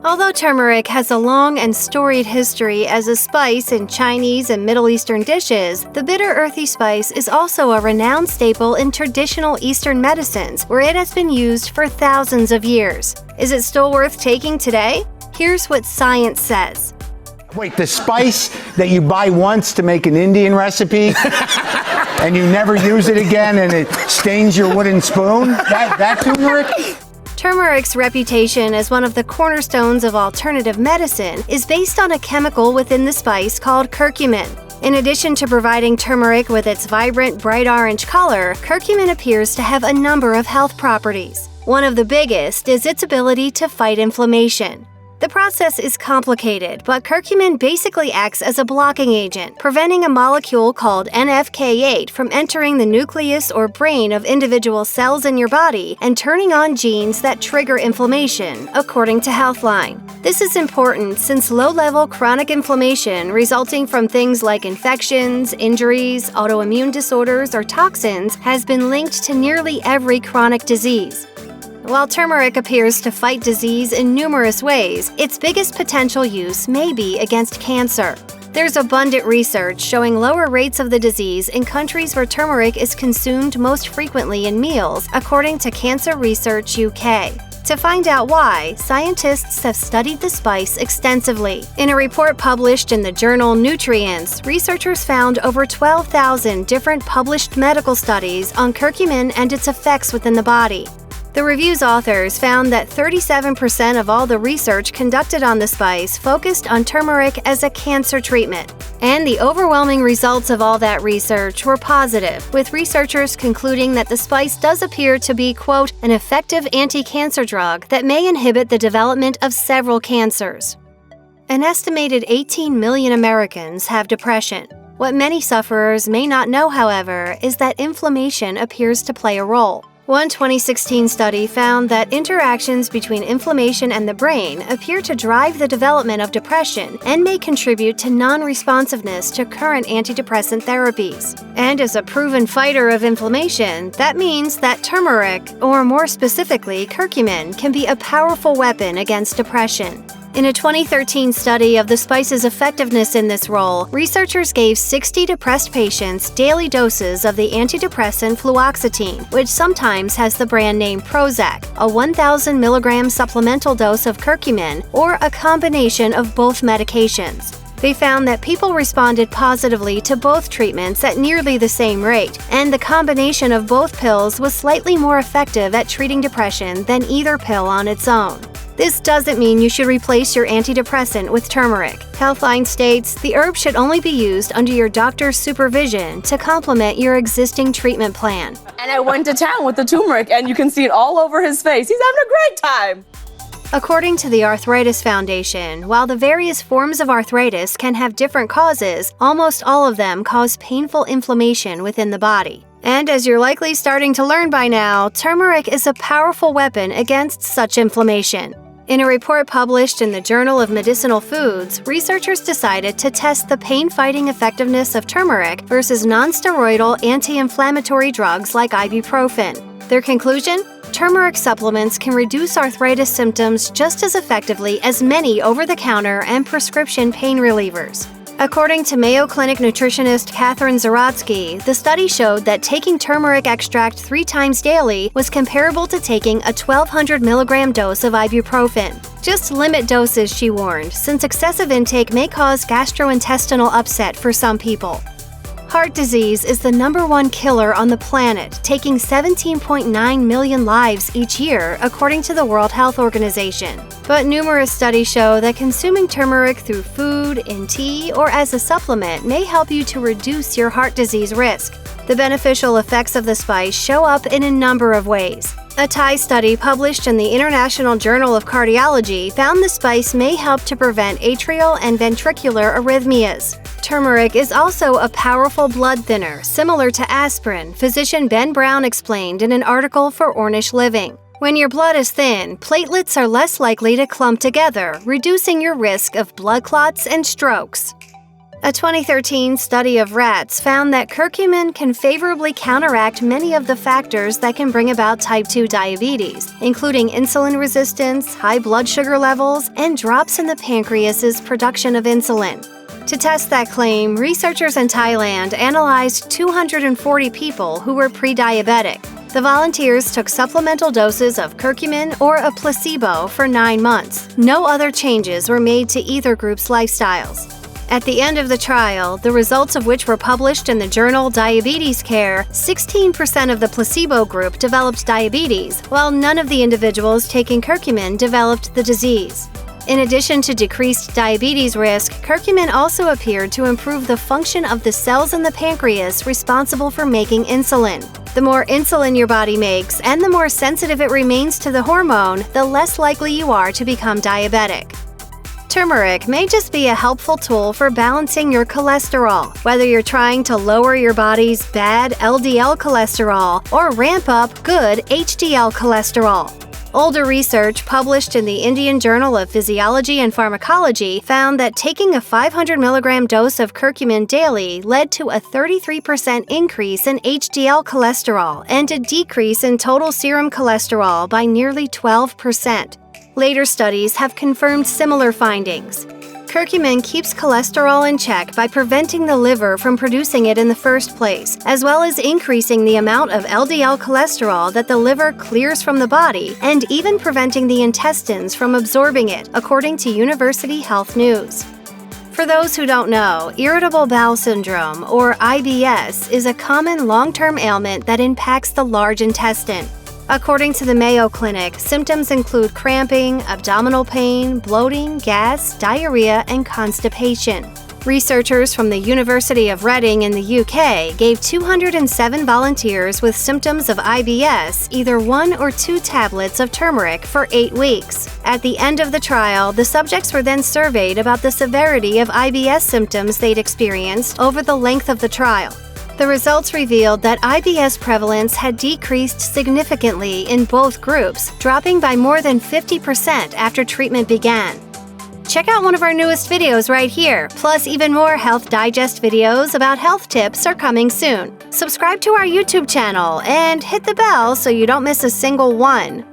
Although turmeric has a long and storied history as a spice in Chinese and Middle Eastern dishes, the bitter earthy spice is also a renowned staple in traditional Eastern medicines where it has been used for thousands of years. Is it still worth taking today? Here's what science says. Wait, the spice that you buy once to make an Indian recipe and you never use it again and it stains your wooden spoon? That turmeric? Turmeric's reputation as one of the cornerstones of alternative medicine is based on a chemical within the spice called curcumin. In addition to providing turmeric with its vibrant, bright orange color, curcumin appears to have a number of health properties. One of the biggest is its ability to fight inflammation. The process is complicated, but curcumin basically acts as a blocking agent, preventing a molecule called NFK8 from entering the nucleus or brain of individual cells in your body and turning on genes that trigger inflammation, according to Healthline. This is important since low-level chronic inflammation resulting from things like infections, injuries, autoimmune disorders, or toxins has been linked to nearly every chronic disease. While turmeric appears to fight disease in numerous ways, its biggest potential use may be against cancer. There's abundant research showing lower rates of the disease in countries where turmeric is consumed most frequently in meals, according to Cancer Research UK. To find out why, scientists have studied the spice extensively. In a report published in the journal Nutrients, researchers found over 12,000 different published medical studies on curcumin and its effects within the body. The review's authors found that 37% of all the research conducted on the spice focused on turmeric as a cancer treatment. And the overwhelming results of all that research were positive, with researchers concluding that the spice does appear to be, quote, an effective anti-cancer drug that may inhibit the development of several cancers. An estimated 18 million Americans have depression. What many sufferers may not know, however, is that inflammation appears to play a role. One 2016 study found that interactions between inflammation and the brain appear to drive the development of depression and may contribute to non-responsiveness to current antidepressant therapies. And as a proven fighter of inflammation, that means that turmeric, or more specifically curcumin, can be a powerful weapon against depression. In a 2013 study of the spice's effectiveness in this role, researchers gave 60 depressed patients daily doses of the antidepressant fluoxetine, which sometimes has the brand name Prozac, a 1,000 milligram supplemental dose of curcumin, or a combination of both medications. They found that people responded positively to both treatments at nearly the same rate, and the combination of both pills was slightly more effective at treating depression than either pill on its own. This doesn't mean you should replace your antidepressant with turmeric. Healthline states the herb should only be used under your doctor's supervision to complement your existing treatment plan. And I went to town with the turmeric, and you can see it all over his face. He's having a great time. According to the Arthritis Foundation, while the various forms of arthritis can have different causes, almost all of them cause painful inflammation within the body. And as you're likely starting to learn by now, turmeric is a powerful weapon against such inflammation. In a report published in the Journal of Medicinal Foods, researchers decided to test the pain-fighting effectiveness of turmeric versus non-steroidal anti-inflammatory drugs like ibuprofen. Their conclusion? Turmeric supplements can reduce arthritis symptoms just as effectively as many over-the-counter and prescription pain relievers. According to Mayo Clinic nutritionist Catherine Zaratsky, the study showed that taking turmeric extract 3 times daily was comparable to taking a 1,200 milligram dose of ibuprofen. Just limit doses, she warned, since excessive intake may cause gastrointestinal upset for some people. Heart disease is the #1 killer on the planet, taking 17.9 million lives each year, according to the World Health Organization. But numerous studies show that consuming turmeric through food, in tea, or as a supplement may help you to reduce your heart disease risk. The beneficial effects of the spice show up in a number of ways. A Thai study published in the International Journal of Cardiology found the spice may help to prevent atrial and ventricular arrhythmias. Turmeric is also a powerful blood thinner, similar to aspirin, physician Ben Brown explained in an article for Ornish Living. When your blood is thin, platelets are less likely to clump together, reducing your risk of blood clots and strokes. A 2013 study of rats found that curcumin can favorably counteract many of the factors that can bring about type 2 diabetes, including insulin resistance, high blood sugar levels, and drops in the pancreas's production of insulin. To test that claim, researchers in Thailand analyzed 240 people who were pre-diabetic. The volunteers took supplemental doses of curcumin or a placebo for 9 months. No other changes were made to either group's lifestyles. At the end of the trial, the results of which were published in the journal Diabetes Care, 16% of the placebo group developed diabetes, while none of the individuals taking curcumin developed the disease. In addition to decreased diabetes risk, curcumin also appeared to improve the function of the cells in the pancreas responsible for making insulin. The more insulin your body makes and the more sensitive it remains to the hormone, the less likely you are to become diabetic. Turmeric may just be a helpful tool for balancing your cholesterol, whether you're trying to lower your body's bad LDL cholesterol or ramp up good HDL cholesterol. Older research published in the Indian Journal of Physiology and Pharmacology found that taking a 500 mg dose of curcumin daily led to a 33% increase in HDL cholesterol and a decrease in total serum cholesterol by nearly 12%. Later studies have confirmed similar findings. Curcumin keeps cholesterol in check by preventing the liver from producing it in the first place, as well as increasing the amount of LDL cholesterol that the liver clears from the body and even preventing the intestines from absorbing it, according to University Health News. For those who don't know, irritable bowel syndrome, or IBS, is a common long-term ailment that impacts the large intestine. According to the Mayo Clinic, symptoms include cramping, abdominal pain, bloating, gas, diarrhea, and constipation. Researchers from the University of Reading in the UK gave 207 volunteers with symptoms of IBS either 1 or 2 tablets of turmeric for 8 weeks. At the end of the trial, the subjects were then surveyed about the severity of IBS symptoms they'd experienced over the length of the trial. The results revealed that IBS prevalence had decreased significantly in both groups, dropping by more than 50% after treatment began. Check out one of our newest videos right here, plus even more Health Digest videos about health tips are coming soon. Subscribe to our YouTube channel and hit the bell so you don't miss a single one.